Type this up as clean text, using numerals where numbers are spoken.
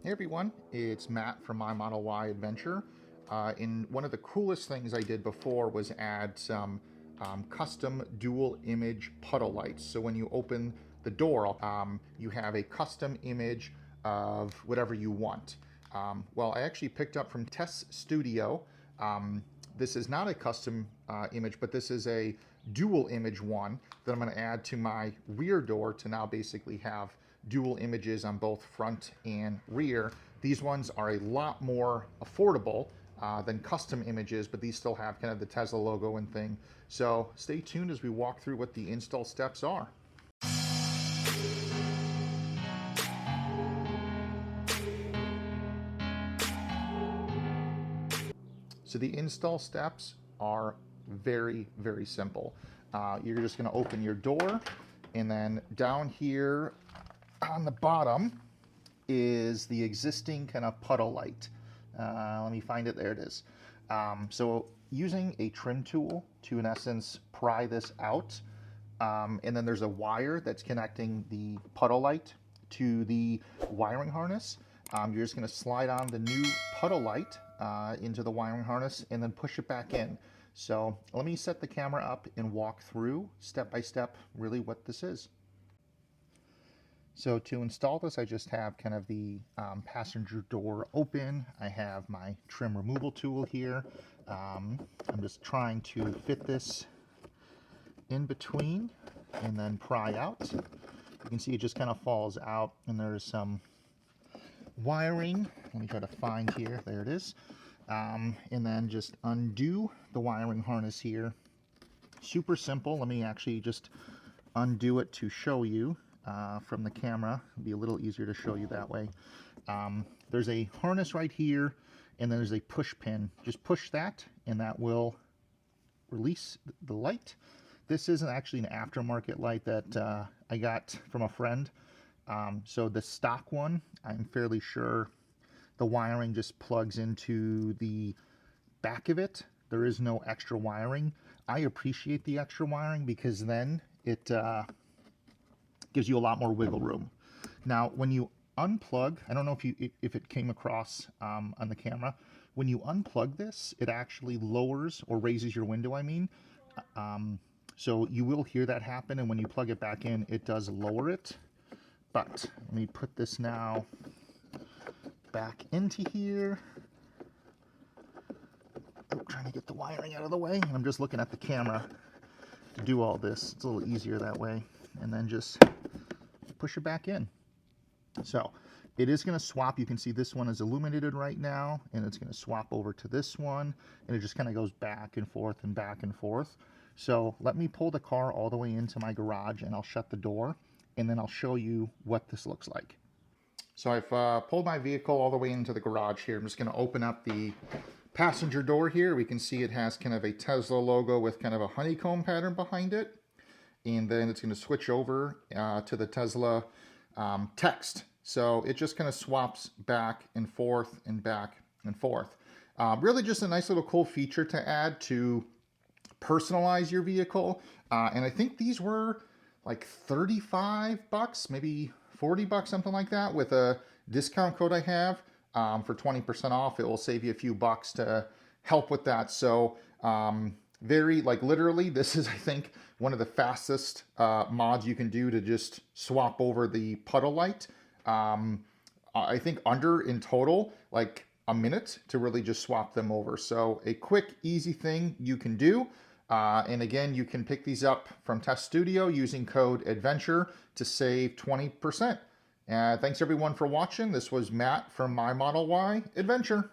Hey everyone, it's Matt from My Model Y Adventure. And one of the coolest things I did before was add some custom dual image puddle lights. So when you open the door, you have a custom image of whatever you want. Well, I actually picked up from Tesstudio. This is not a custom image, but this is a dual image one that I'm going to add to my rear door to now basically have dual images on both front and rear. These ones are a lot more affordable than custom images, but these still have kind of the Tesla logo and thing. So stay tuned as we walk through what the install steps are. So the install steps are very, very simple. You're just going to open your door, and then down here on the bottom is the existing kind of puddle light. Let me find it. There it is. So using a trim tool to, in essence, pry this out, and then there's a wire that's connecting the puddle light to the wiring harness. You're just going to slide on the new puddle light into the wiring harness and then push it back in. So let me set the camera up and walk through step by step really what this is. So to install this, I just have kind of the passenger door open. I have my trim removal tool here. I'm just trying to fit this in between and then pry out. You can see it just kind of falls out, and there's some wiring. Let me try to find here. There it is. And then just undo the wiring harness here. Super simple. Let me actually just undo it to show you from the camera. It'll be a little easier to show you that way. There's a harness right here, and then there's a push pin. Just push that, and that will release the light. This isn't actually an aftermarket light that I got from a friend. So the stock one, I'm fairly sure the wiring just plugs into the back of it. There is no extra wiring. I appreciate the extra wiring because then it gives you a lot more wiggle room. Now, when you unplug, I don't know if it came across on the camera, when you unplug this, it actually lowers or raises your window, I mean. So you will hear that happen, and when you plug it back in, it does lower it. But let me put this now back into here. Oh, trying to get the wiring out of the way. I'm just looking at the camera to do all this. It's a little easier that way. And then just push it back in. So it is going to swap. You can see this one is illuminated right now, and it's going to swap over to this one, and it just kind of goes back and forth and back and forth. So let me pull the car all the way into my garage, and I'll shut the door, and then I'll show you what this looks like. So I've pulled my vehicle all the way into the garage here. I'm just going to open up the passenger door here. We can see it has kind of a Tesla logo with kind of a honeycomb pattern behind it. And then it's going to switch over to the Tesla text. So it just kind of swaps back and forth and back and forth. Really just a nice little cool feature to add to personalize your vehicle. And I think these were like 35 bucks, maybe 40 bucks, something like that. With a discount code I have for 20% off, it will save you a few bucks to help with that. So very, like, literally, this is, I think, one of the fastest mods you can do to just swap over the puddle light. I think under, in total, like a minute to really just swap them over. So a quick, easy thing you can do. And again, you can pick these up from Tesstudio using code ADVENTURE to save 20%. Thanks everyone for watching. This was Matt from My Model Y Adventure.